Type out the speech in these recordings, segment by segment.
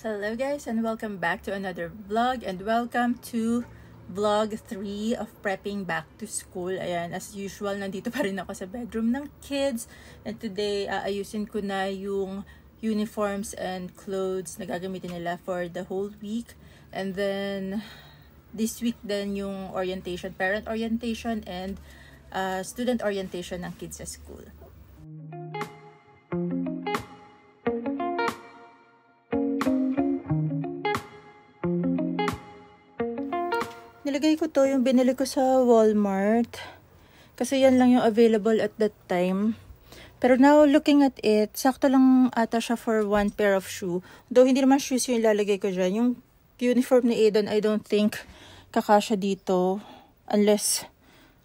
Hello guys and welcome back to another vlog and welcome to vlog 3 of prepping back to school. Ayan, as usual, nandito pa rin ako sa bedroom ng kids and today ayusin ko na yung uniforms and clothes na gagamitin nila for the whole week. And then this week then yung orientation, parent orientation and student orientation ng kids sa school. Nilagay ko to, yung binili ko sa Walmart. Kasi yan lang yung available at that time. Pero now, looking at it, sakto lang ata siya for one pair of shoe. Though hindi naman shoes yung ilalagay ko dyan. Yung uniform ni Aiden, I don't think kakasya dito. Unless,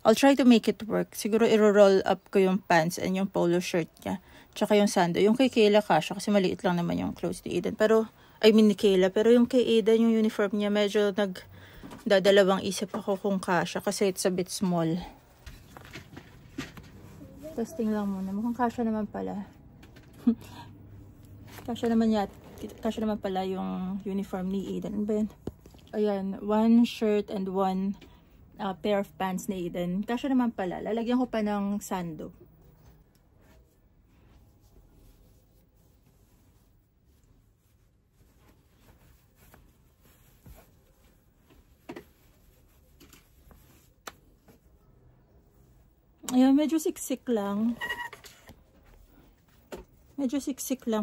I'll try to make it work. Siguro i-roll up ko yung pants and yung polo shirt niya. Tsaka yung sando. Yung kay Kayla kasya kasi maliit lang naman yung clothes ni Aiden. Pero, I mean ni Kayla. Pero yung kay Aiden, yung uniform niya medyo dadalawang isip ako kung kasya kasi it's a bit small. Testing lang muna. Mukhang kasya naman pala. kasya naman pala yung uniform ni Aiden. Ano ba yun? Ayan, one shirt and one pair of pants ni Aiden. Kasya naman pala. Lalagyan ko pa ng sando. Ayan, medyo siksik lang.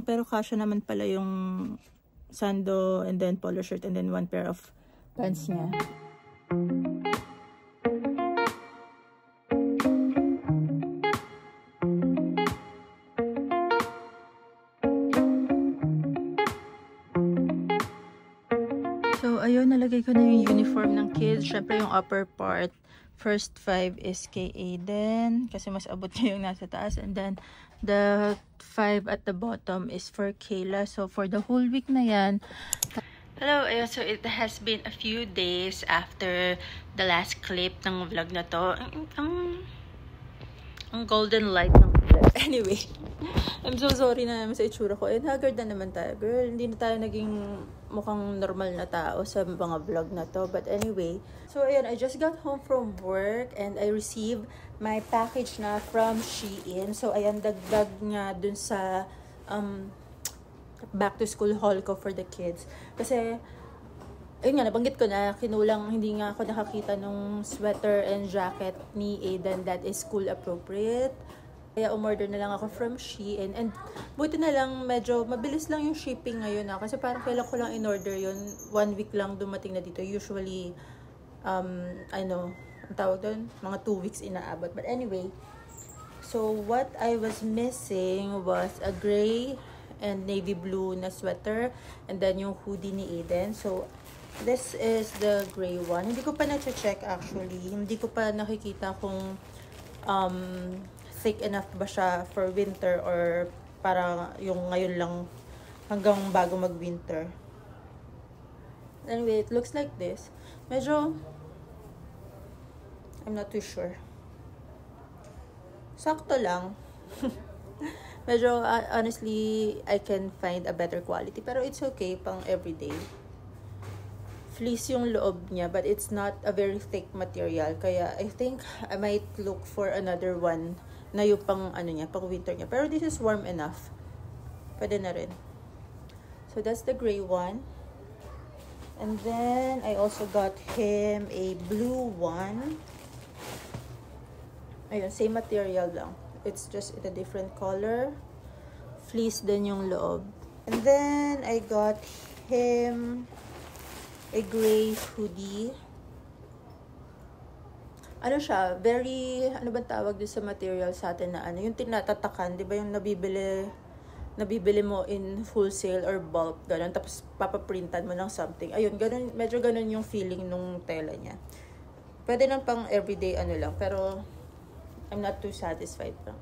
Pero kasya naman pala yung sando and then polo shirt and then one pair of pants niya. So, ayun, nalagay ko na yung uniform ng kids. Syempre yung upper part. First 5 is kay Aiden kasi mas abot niya yung nasa taas, and then the 5 at the bottom is for Kayla. So for the whole week na yan. Hello, so it has been a few days after the last clip ng vlog na to. Ang golden light ng vlog. Anyway, I'm so sorry na naman sa itsura ko. And haggard na naman tayo, girl. Hindi na tayo naging mukhang normal na tao sa mga vlog na to. But anyway, so ayan, I just got home from work and I received my package na from Shein. So ayan, dagdag nga dun sa back to school haul ko for the kids. Kasi ayun nga, nabanggit ko na, kinulang, hindi nga ako nakakita nung sweater and jacket ni Aiden that is school appropriate. Kaya umorder na lang ako from Shein. And buti na lang, medyo mabilis lang yung shipping ngayon kasi parang kailan ko lang in-order yun. 1 week lang dumating na dito. Usually, ang tawag doon, mga 2 weeks inaabot. But anyway, so what I was missing was a gray and navy blue na sweater. And then yung hoodie ni Aiden. So, this is the gray one. Hindi ko pa na-check actually. Hindi ko pa nakikita kung thick enough ba siya for winter or para yung ngayon lang hanggang bago mag-winter. Anyway, it looks like this. Medyo, I'm not too sure. Sakto lang. Medyo, honestly, I can find a better quality. Pero it's okay pang everyday. Fleece yung loob niya, but it's not a very thick material. Kaya, I think I might look for another one na yung pang pang winter niya. Pero this is warm enough. Pwede na rin. So that's the gray one. And then I also got him a blue one. Ayun, same material lang. It's just in a different color. Fleece din yung loob. And then I got him a gray hoodie. Ano siya, very, ano ba tawag din sa material sa atin na yung tinatatakan, di ba yung nabibili mo in wholesale or bulk, ganun, tapos papaprintan mo ng something. Ayun, ganun, medyo ganun yung feeling nung tela niya. Pwede lang pang everyday lang, pero I'm not too satisfied lang.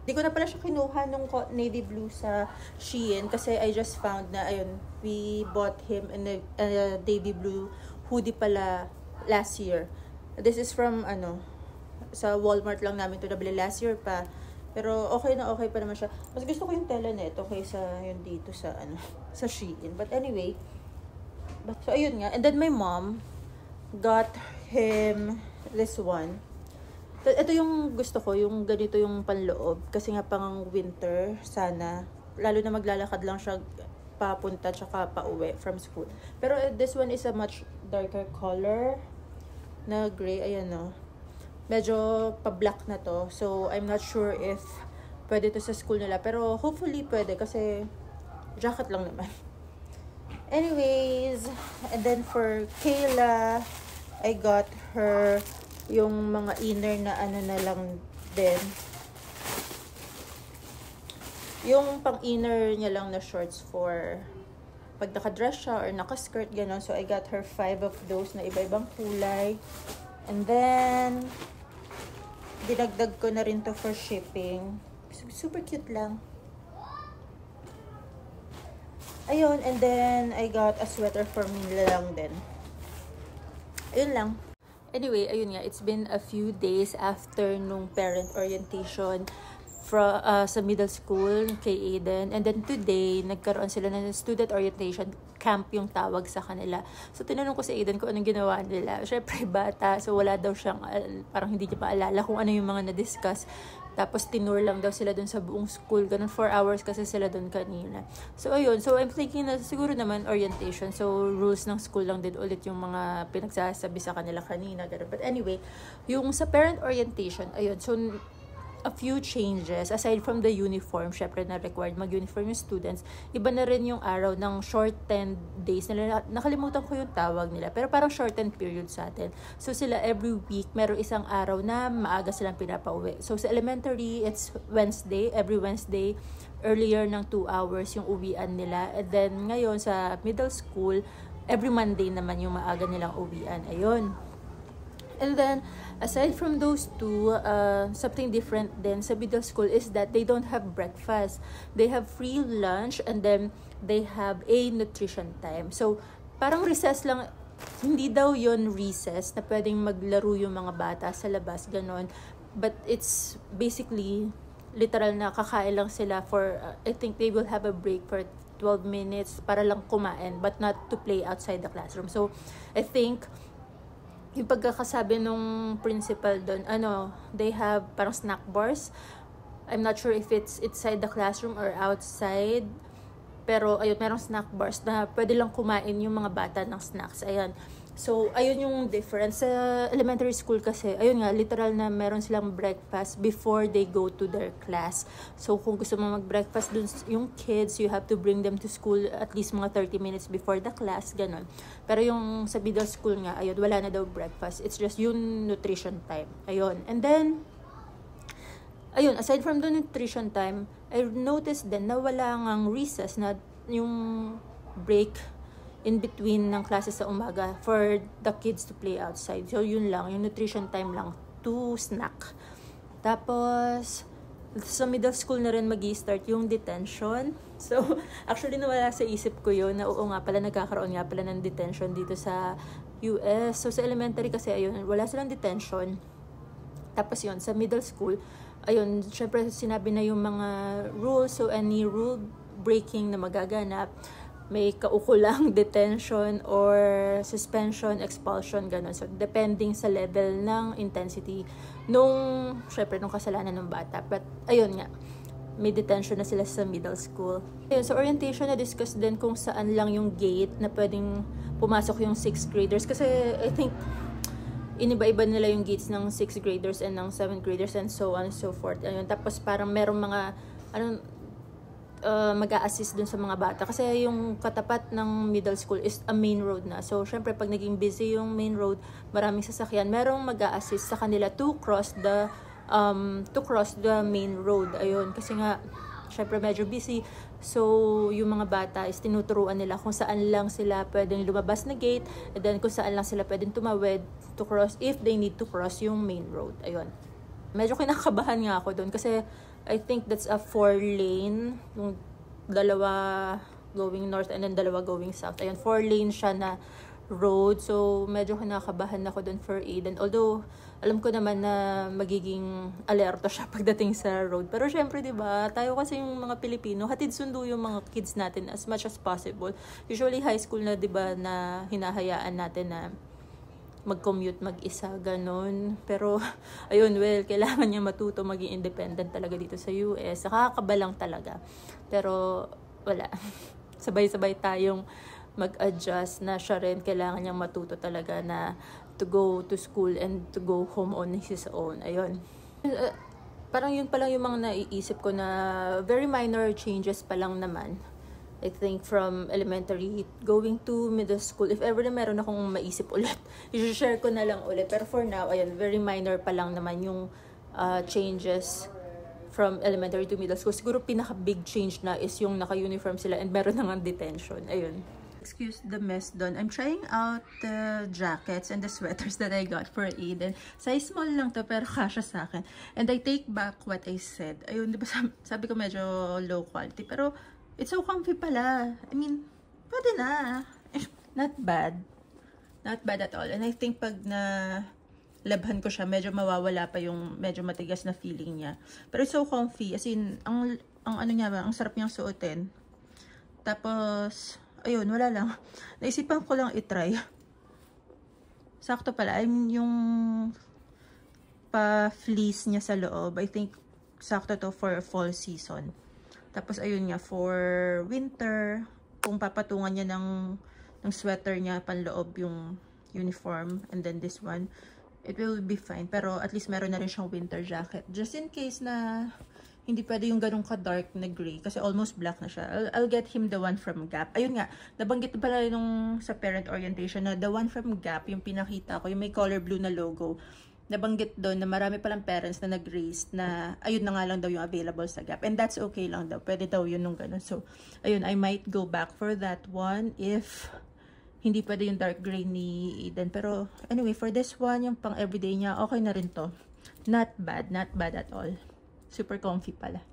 Hindi ko na pala siya kinuha nung navy blue sa Shein kasi I just found na, ayun, we bought him in a navy blue hoodie pala last year. This is from, sa Walmart lang namin ito nabili last year pa. Pero okay na okay pa naman siya. Mas gusto ko yung tela nito kaysa yung dito sa sa Shein. But anyway, so ayun nga. And then my mom got him this one. Ito yung gusto ko, yung ganito yung panloob. Kasi nga pang winter, sana. Lalo na maglalakad lang siya papunta tsaka pauwi from school. Pero this one is a much darker color na gray. Ayan no. Medyo pa-black na to. So, I'm not sure if pwede to sa school nila. Pero hopefully pwede kasi jacket lang naman. Anyways, and then for Kayla, I got her yung mga inner na na lang din. Yung pang-inner niya lang na shorts for pag naka-dress siya or naka-skirt, gano'n. So, I got her 5 of those na iba-ibang kulay. And then, dinagdag ko na rin to for shipping. Super cute lang. Ayun, and then, I got a sweater for me lang din. Ayun lang. Anyway, ayun nga, it's been a few days after nung parent orientation sa middle school kay Aiden. And then today, nagkaroon sila ng student orientation camp yung tawag sa kanila. So, tinanong ko si Aiden kung anong ginawa nila. Syempre, bata. So, wala daw siyang, parang hindi niya maalala kung ano yung mga na-discuss. Tapos, tinur lang daw sila dun sa buong school. Ganun, 4 hours kasi sila dun kanina. So, ayun. So, I'm thinking na siguro naman orientation. So, rules ng school lang din ulit yung mga pinagsasabi sa kanila kanina. Ganun. But anyway, yung sa parent orientation, ayun. So, a few changes. Aside from the uniform, syempre na required mag-uniform yung students, iba na rin yung araw ng shortened days nila. Nakalimutan ko yung tawag nila, pero parang shortened period sa atin. So sila every week, meron isang araw na maaga silang pinapauwi. So sa elementary, it's Wednesday, every Wednesday, earlier ng 2 hours yung uwian nila. And then ngayon sa middle school, every Monday naman yung maaga nilang uwian. Ayun. And then, aside from those two, something different then sa middle school is that they don't have breakfast. They have free lunch and then they have a nutrition time. So, parang recess lang, hindi daw yon recess na pwedeng maglaro yung mga bata sa labas, ganon. But it's basically, literal na kakain lang sila for, I think they will have a break for 12 minutes para lang kumain, but not to play outside the classroom. So, I think, yung pagkakasabi nung principal doon, they have parang snack bars. I'm not sure if it's inside the classroom or outside. Pero, ayun, merong snack bars na pwede lang kumain yung mga bata ng snacks. Ayan. So, ayun yung difference. Sa elementary school kasi, ayun nga, literal na meron silang breakfast before they go to their class. So, kung gusto mo mag-breakfast dun yung kids, you have to bring them to school at least mga 30 minutes before the class, ganun. Pero yung sa middle school nga, ayun, wala na daw breakfast. It's just yung nutrition time. Ayun. And then, ayun, aside from the nutrition time, I noticed din na wala ngang recess na yung break in between ng classes sa umaga for the kids to play outside. So, yun lang. Yung nutrition time lang to snack. Tapos, sa middle school na rin mag-i-start yung detention. So, actually, nawala sa isip ko yun na oo nga pala, nagkakaroon nga pala ng detention dito sa US. So, sa elementary kasi, ayun, wala silang detention. Tapos yun, sa middle school, ayun, syempre sinabi na yung mga rules. So, any rule breaking na magaganap, may kaukulang detention or suspension, expulsion, gano'n. So, depending sa level ng intensity syempre, nung kasalanan ng bata. But, ayun nga, may detention na sila sa middle school. Ayun, sa orientation, na-discuss din kung saan lang yung gate na pwedeng pumasok yung 6th graders. Kasi, I think, iniba-iba nila yung gates ng 6th graders and ng 7th graders and so on and so forth. Ayun, tapos parang merong mga, mag-a-assist dun sa mga bata. Kasi yung katapat ng middle school is a main road na. So, syempre, pag naging busy yung main road, maraming sasakyan, merong mag-a-assist sa kanila to cross the main road. Ayun, kasi nga, syempre, medyo busy. So, yung mga bata is tinuturuan nila kung saan lang sila pwedeng lumabas na gate and then kung saan lang sila pwedeng tumawid to cross if they need to cross yung main road. Ayun. Medyo kinakabahan nga ako doon kasi I think that's a 4-lane, yung dalawa going north and then dalawa going south. Ayun, 4-lane siya na road. So, medyo kinakabahan ako dun for Aiden. Although, alam ko naman na magiging alerto siya pagdating sa road. Pero syempre, di ba, tayo kasi yung mga Pilipino, hatid sundo yung mga kids natin as much as possible. Usually, high school na, di ba, na hinahayaan natin na mag-commute mag-isa, ganun. Pero, ayun, well, kailangan niya matuto maging independent talaga dito sa US. Nakakabalang talaga. Pero, wala. Sabay-sabay tayong mag-adjust na siya rin. Kailangan niyang matuto talaga na to go to school and to go home on his own. Ayun. Parang yun pa lang yung mga naiisip ko na very minor changes pa lang naman. I think from elementary going to middle school, if ever na meron akong maisip ulit, i-share ko na lang ulit. Pero for now, ayun, very minor pa lang naman yung changes from elementary to middle school. Siguro pinaka-big change na is yung naka-uniform sila and meron nang detention. Ayun. Excuse the mess doon. I'm trying out the jackets and the sweaters that I got for Aiden. Size small lang to pero kasya sa akin. And I take back what I said. Ayun, di ba sabi ko medyo low quality. Pero it's so comfy pala. I mean, pwede na. Not bad. Not bad at all. And I think pag na labhan ko siya, medyo mawawala pa yung medyo matigas na feeling niya. Pero it's so comfy. As in, ang ano niya ba, ang sarap niyang suotin. Tapos, ayun, wala lang. Naisipan ko lang itry. Sakto pala. I mean, yung pa-fleece niya sa loob, I think, sakto to for fall season. Tapos, ayun nga, for winter, kung papatungan niya ng sweater niya, panloob yung uniform, and then this one, it will be fine. Pero, at least meron na rin siyang winter jacket. Just in case na hindi pwede yung ganun ka-dark na gray kasi almost black na siya. I'll get him the one from Gap. Ayun nga, nabanggit pala nung sa parent orientation na the one from Gap, yung pinakita ko, yung may color blue na logo. Nabanggit doon na marami palang parents na nag-raise na ayun na nga lang daw yung available sa Gap. And that's okay lang daw. Pwede daw yun nung ganun. So, ayun, I might go back for that one if hindi pwede yung dark gray ni Aiden. Pero, anyway, for this one, yung pang everyday niya, okay na rin to. Not bad at all. Super comfy pala.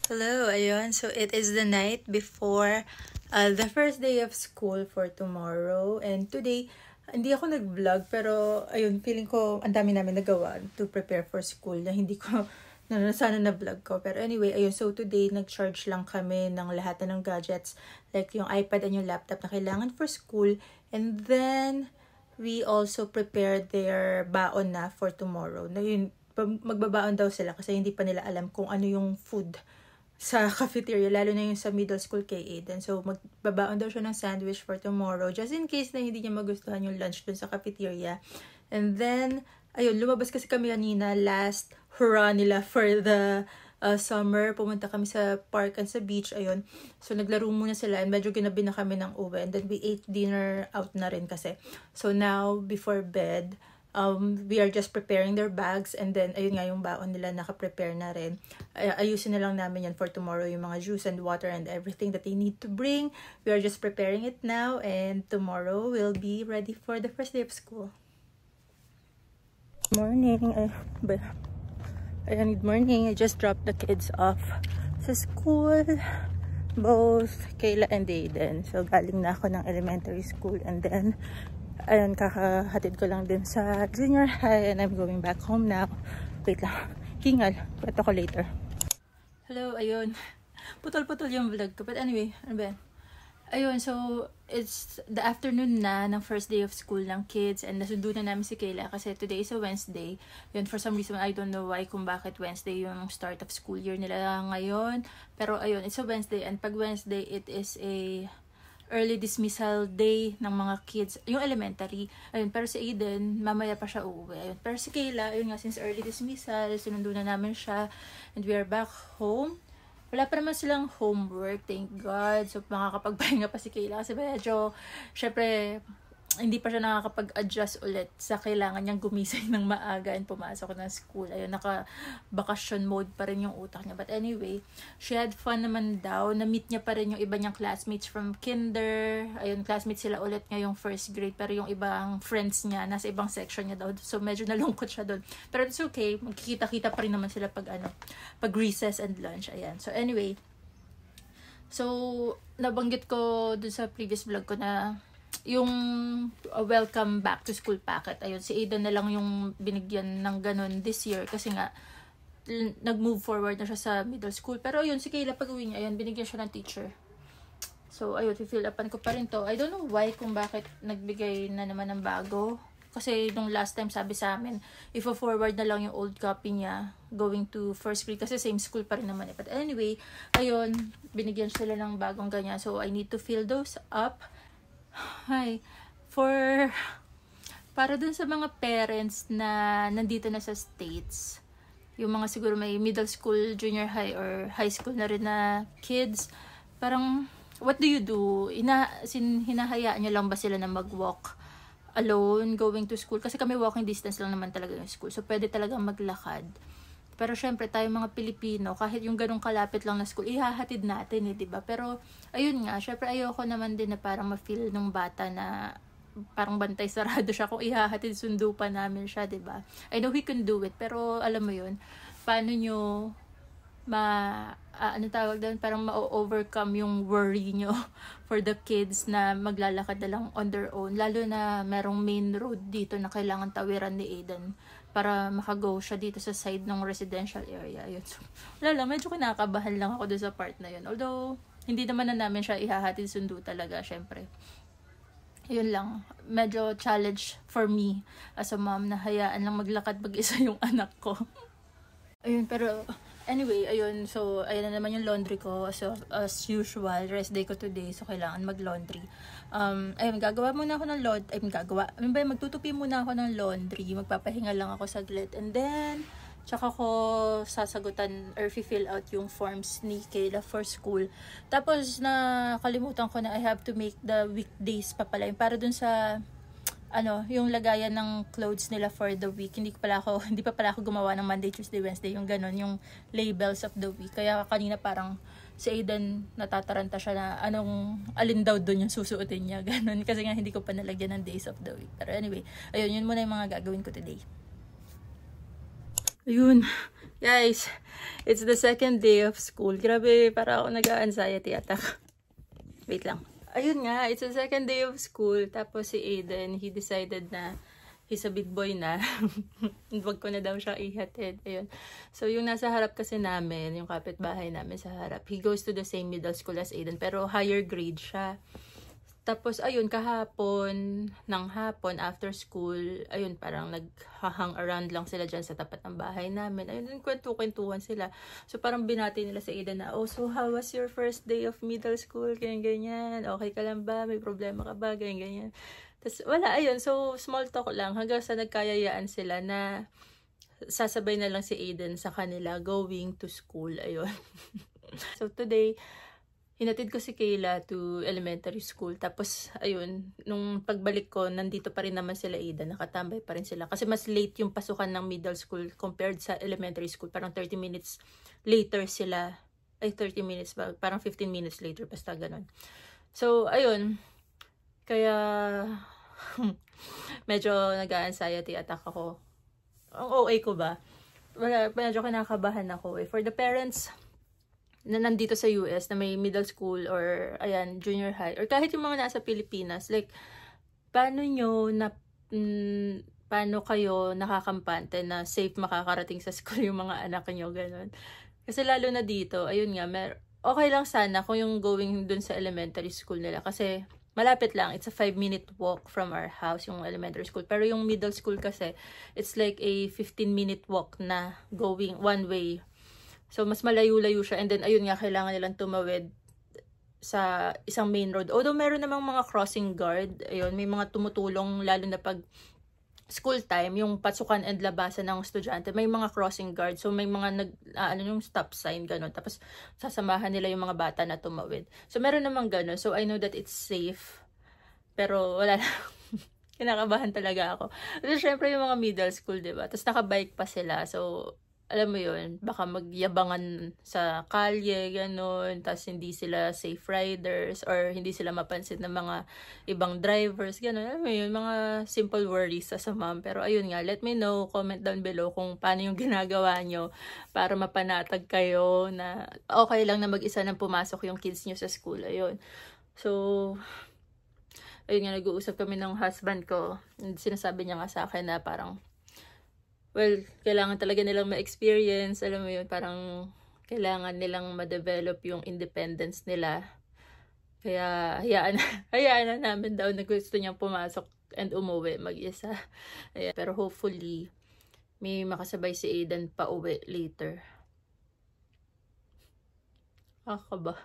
Hello, ayun. So, it is the night before the first day of school for tomorrow. And today, hindi ako nag-vlog, pero ayun, feeling ko ang dami namin nagawa to prepare for school na hindi ko sana na-vlog ko. Pero anyway, ayun. So, today, nag-charge lang kami ng lahat ng gadgets. Like yung iPad and yung laptop na kailangan for school. And then, we also prepared their baon na for tomorrow. Na yun, magbabaon daw sila kasi hindi pa nila alam kung ano yung food sa cafeteria, lalo na yung sa middle school kay Aiden. So, magbabaon daw siya ng sandwich for tomorrow just in case na hindi niya magustuhan yung lunch dun sa cafeteria. And then, ayun, lumabas kasi kami kanina, last hurrah nila for the summer. Pumunta kami sa park and sa beach, ayun. So, naglaro muna sila and medyo ginabi na kami ng uwi. And then, we ate dinner out na rin kasi. So, now, before bed, we are just preparing their bags and then ayun nga yung baon nila naka-prepare na rin. Ayusin na lang namin yan for tomorrow, yung mga juice and water and everything that they need to bring. We are just preparing it now and tomorrow we'll be ready for the first day of school. Morning. Good morning. I just dropped the kids off sa school. Both Kayla and Aiden. So galing na ako ng elementary school and then ayun, kakahatid ko lang din sa junior high and I'm going back home now. Wait lang. Hingal. Kwento ko later. Hello, ayun. Putol-putol yung vlog ko. But anyway, ano ba yan? Ayun, so it's the afternoon na ng first day of school ng kids and nasundo na namin si Kayla kasi today is a Wednesday. Yun, for some reason, I don't know why kung bakit Wednesday yung start of school year nila ngayon. Pero ayun, it's a Wednesday and pag Wednesday, it is a early dismissal day ng mga kids, yung elementary. Ayun, pero si Aiden, mamaya pa siya uuwi. Ayun, pero si Kayla, ayun nga, since early dismissal, sinundo na namin siya, and we are back home. Wala pa naman silang homework, thank God. So, makakapagpahinga pa si Kayla kasi medyo, syempre, hindi pa siya nakakapag-adjust ulit sa kailangan niyang gumising ng maaga and pumasok ng school. Ayun, naka-vacation mode pa rin yung utak niya. But anyway, she had fun naman daw. Na-meet niya pa rin yung iba niyang classmates from kinder. Ayun, classmates sila ulit ngayong first grade. Pero yung ibang friends niya, nasa ibang section niya daw. So, medyo nalungkot siya doon. Pero it's okay. Magkikita-kita pa rin naman sila pag recess and lunch. Ayan. So, anyway. So, nabanggit ko dun sa previous vlog ko na yung welcome back to school packet. Ayun, si Aiden na lang yung binigyan ng ganun this year kasi nga nag-move forward na siya sa middle school. Pero ayun, si Kayla pag-uwi niya, ayun, binigyan siya ng teacher. So ayun, fill upan ko pa rin to. I don't know why kung bakit nagbigay na naman ng bago. Kasi nung last time sabi sa amin, i-forward na lang yung old copy niya going to first grade kasi same school pa rin naman. But anyway, ayun, binigyan sila ng bagong ganyan. So I need to fill those up. Hi. Para dun sa mga parents na nandito na sa States, yung mga siguro may middle school, junior high, or high school na rin na kids, parang, what do you do? Hinahayaan nyo lang ba sila na mag-walk alone going to school? Kasi kami walking distance lang naman talaga yung school. So, pwede talagang maglakad. Pero syempre, tayo mga Pilipino, kahit yung ganong kalapit lang na school, ihahatid natin diba? Pero, ayun nga, syempre ayoko naman din na parang ma-feel ng bata na parang bantay sarado siya kung ihahatid, sundo pa namin siya, diba? I know we can do it, pero alam mo yun, paano nyo parang ma-overcome yung worry nyo for the kids na maglalakad na lang on their own, lalo na merong main road dito na kailangan tawiran ni Aiden para makago siya dito sa side ng residential area. Ayun. So, wala lang, medyo kinakabahan lang ako doon sa part na yun. Although, hindi naman na namin siya ihahatid sundo talaga, syempre. Yun lang, medyo challenge for me as a mom na hayaan lang maglakad mag-isa yung anak ko. Ayun, pero anyway, ayun, so ayun na naman yung laundry ko. So, as usual, rest day ko today, so kailangan mag-laundry. Ayun, gagawa muna ako ng laundry. Magtutupi muna ako ng laundry. Magpapahinga lang ako saglit. And then, tsaka ko sasagutan or fill out yung forms ni Kayla for school. Tapos, nakalimutan ko na I have to make the weekdays pa pala. Para dun sa yung lagayan ng clothes nila for the week. Hindi pa pala ako gumawa ng Monday, Tuesday, Wednesday, yung ganon, yung labels of the week. Kaya kanina parang si Aiden natataranta siya na alin daw doon yung susuotin niya, ganon. Kasi nga hindi ko pa nalagyan ng days of the week. Pero anyway, ayun, yun muna yung mga gagawin ko today. Ayun, guys, it's the second day of school. Grabe, para ako nag-anxiety attack. Wait lang. Ayun nga, it's the second day of school. Tapos si Aiden, he decided na he's a big boy na. Wag ko na daw siya ihatid. Ayun. So, yung nasa harap kasi namin, yung kapitbahay namin sa harap, he goes to the same middle school as Aiden, pero higher grade siya. Tapos, ayun, kahapon, after school, ayun, parang nag-hang around lang sila dyan sa tapat ng bahay namin. Ayun, kwentuhan sila. So, parang binati nila sa Aiden na, oh, so how was your first day of middle school? Ganyan. Okay ka lang ba? May problema ka ba? Ganyan. Tapos, wala, ayun. So, small talk lang. Hanggang sa nagkayayaan sila na sasabay na lang si Aiden sa kanila going to school. Ayun. So, today, hinatid ko si Kayla to elementary school. Tapos, ayun, nung pagbalik ko, nandito pa rin naman sila Aiden. Nakatambay pa rin sila. Kasi mas late yung pasukan ng middle school compared sa elementary school. Parang 30 minutes later sila. Ay, 30 minutes ba? Parang 15 minutes later. Basta ganun. So, ayun. Kaya, medyo nag-anxiety attack ako. Ang OA ko ba? Medyo kinakabahan ako. For the parents na nandito sa US na may middle school or ayan, junior high or kahit yung mga nasa Pilipinas, like paano kayo nakakampante na safe makakarating sa school yung mga anak nyo, ganun. Kasi lalo na dito, ayun nga, okay lang sana kung yung going dun sa elementary school nila kasi malapit lang, it's a 5-minute walk from our house yung elementary school. Pero yung middle school kasi, it's like a 15-minute walk na going one way. So, mas malayo-layo siya. And then, ayun nga, kailangan nilang tumawid sa isang main road. Although, meron namang mga crossing guard. Ayun, may mga tumutulong, lalo na pag school time, yung pasukan and labasan ng estudyante, may mga crossing guard. So, may mga yung stop sign, gano'n. Tapos, sasamahan nila yung mga bata na tumawid. So, meron namang gano'n. So, I know that it's safe. Pero, wala lang. Kinakabahan talaga ako. Kasi, syempre, yung mga middle school, diba? Tapos, nakabike pa sila. So, alam mo yun, baka magyabangan sa kalye, gano'n, tapos hindi sila safe riders, or hindi sila mapansin ng mga ibang drivers, gano'n. Alam mo yun, mga simple worries as a mom. Pero ayun nga, let me know, comment down below kung paano yung ginagawa nyo para mapanatag kayo na okay lang na mag-isa nang pumasok yung kids nyo sa school. Ayun. So, ayun nga, nag-uusap kami ng husband ko. And sinasabi niya nga sa akin na parang, well, kailangan talaga nilang ma-experience. Alam mo yun, parang kailangan nilang ma-develop yung independence nila. Kaya, hayaan na namin daw na gusto niyang pumasok and umuwi mag-isa. Ayan. Pero hopefully, may makasabay si Aiden pa uwi later. Ba?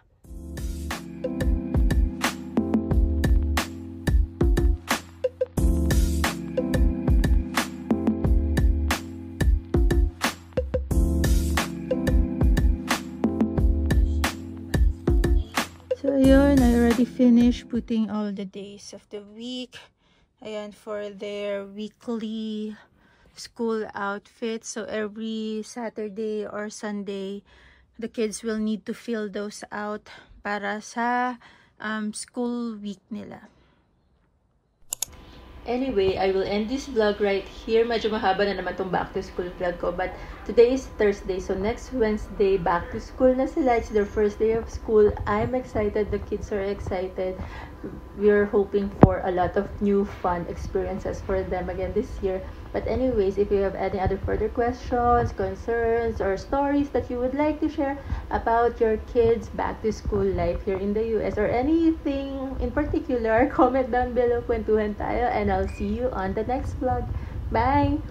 So, ayun, I already finished putting all the days of the week. Ayan, for their weekly school outfit. So, every Saturday or Sunday, the kids will need to fill those out para sa school week nila. Anyway, I will end this vlog right here. Medyo mahaba na naman tong back to school vlog ko. But today is Thursday. So next Wednesday, back to school na sila. It's their first day of school. I'm excited. The kids are excited. We're hoping for a lot of new fun experiences for them again this year. But anyways, if you have any other further questions, concerns, or stories that you would like to share about your kids' back to school life here in the US or anything in particular, comment down below, kwentuhan tayo, and I'll see you on the next vlog. Bye!